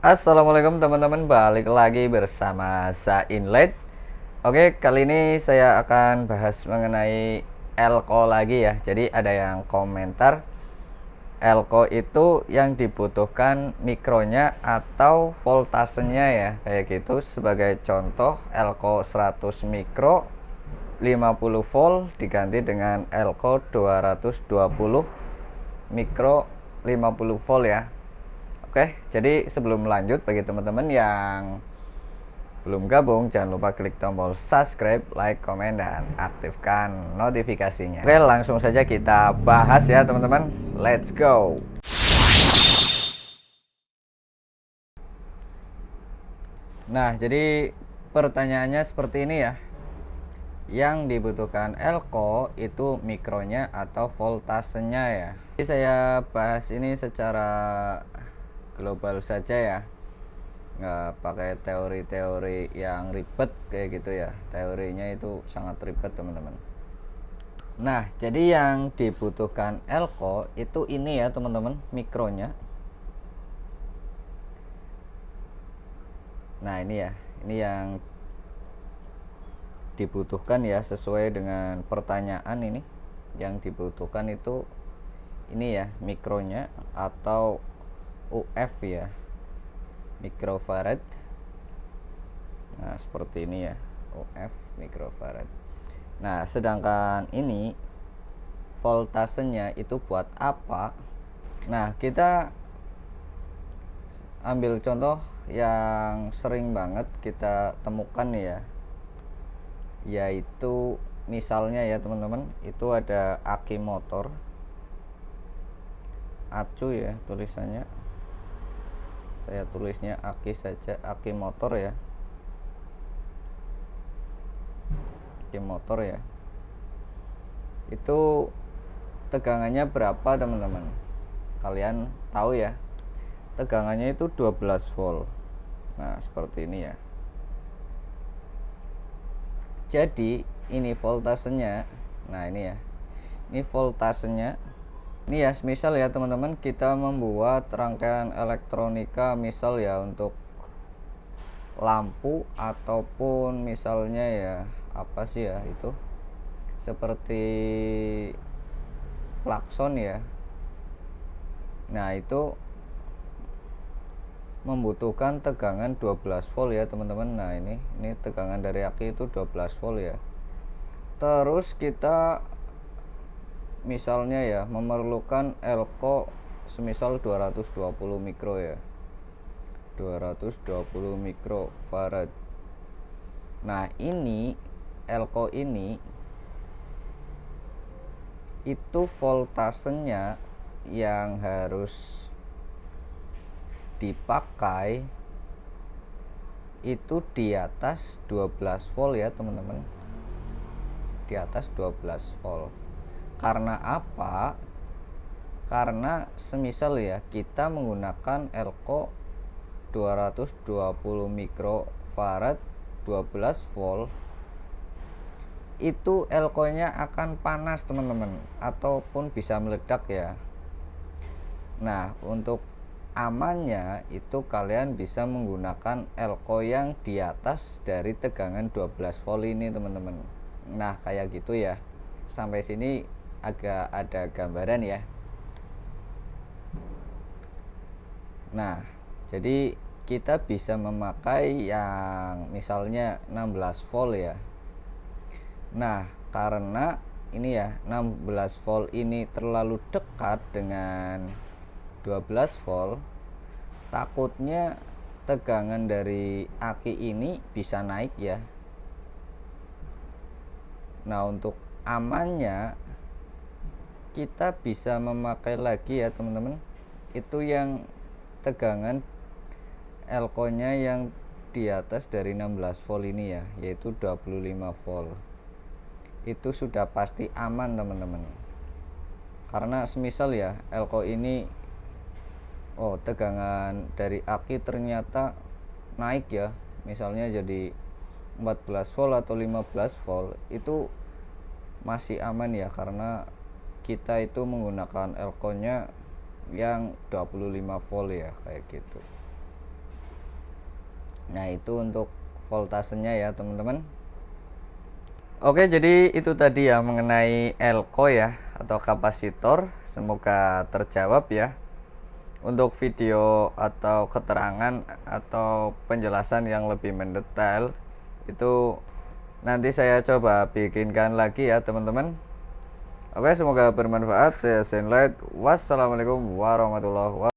Assalamualaikum teman-teman, balik lagi bersama Zainlight. Oke, kali ini saya akan bahas mengenai elko lagi ya. Jadi ada yang komentar elko itu yang dibutuhkan mikronya atau voltasenya ya, kayak gitu. Sebagai contoh, elko 100 mikro 50 volt diganti dengan elko 220 mikro 50 volt ya. Oke, jadi sebelum lanjut, bagi teman-teman yang belum gabung, jangan lupa klik tombol subscribe, like, komen, dan aktifkan notifikasinya. Oke, langsung saja kita bahas ya teman-teman. Let's go. Nah, jadi pertanyaannya seperti ini ya. Yang dibutuhkan elko itu mikronya atau voltasenya ya. Jadi saya bahas ini secara global saja ya, nggak pakai teori-teori yang ribet kayak gitu ya. Teorinya itu sangat ribet teman-teman. Nah, jadi yang dibutuhkan elko itu ini ya teman-teman, mikronya. Nah, ini ya, ini yang dibutuhkan ya, sesuai dengan pertanyaan ini. Yang dibutuhkan itu ini ya, mikronya atau UF ya, mikrofarad. Nah, seperti ini ya, UF mikrofarad. Nah, sedangkan ini voltasenya itu buat apa? Nah, kita ambil contoh yang sering banget kita temukan ya, yaitu misalnya ya teman-teman, itu ada aki motor, acu ya tulisannya, saya tulisnya aki saja, aki motor ya, aki motor ya. Itu tegangannya berapa teman-teman? Kalian tahu ya, tegangannya itu 12 volt. Nah, seperti ini ya. Jadi ini voltasenya. Nah, ini ya, ini voltasenya. Ini ya, misal ya teman-teman, kita membuat rangkaian elektronika, misal ya untuk lampu ataupun misalnya ya apa sih ya, itu seperti klakson ya. Nah, itu membutuhkan tegangan 12 volt ya teman-teman. Nah, ini tegangan dari aki itu 12 volt ya. Terus kita misalnya ya memerlukan elko semisal 220 mikro ya, 220 mikrofarad. Nah, ini elko ini itu voltasenya yang harus dipakai itu di atas 12 volt ya teman-teman, di atas 12 volt. Karena apa? Karena semisal ya kita menggunakan elko 220 mikrofarad 12 volt, itu elko-nya akan panas teman-teman, ataupun bisa meledak ya. Nah, untuk amannya itu kalian bisa menggunakan elko yang di atas dari tegangan 12 volt ini teman-teman. Nah, kayak gitu ya. Sampai sini agak ada gambaran ya. Nah, jadi kita bisa memakai yang misalnya 16 volt ya. Nah, karena ini ya, 16 volt ini terlalu dekat dengan 12 volt, takutnya tegangan dari aki ini bisa naik ya. Nah, untuk amannya kita bisa memakai lagi ya teman-teman, itu yang tegangan elko-nya yang di atas dari 16 volt ini ya, yaitu 25 volt. Itu sudah pasti aman teman-teman. Karena semisal ya elko ini, oh tegangan dari aki ternyata naik ya, misalnya jadi 14 volt atau 15 volt, itu masih aman ya, karena kita itu menggunakan elko nya yang 25 volt ya, kayak gitu. Nah, itu untuk voltasenya ya teman-teman. Oke, jadi itu tadi ya mengenai elko ya atau kapasitor. Semoga terjawab ya. Untuk video atau keterangan atau penjelasan yang lebih mendetail itu nanti saya coba bikinkan lagi ya teman-teman. Oke, semoga bermanfaat. Saya Zenlight. Wassalamualaikum warahmatullahi wabarakatuh.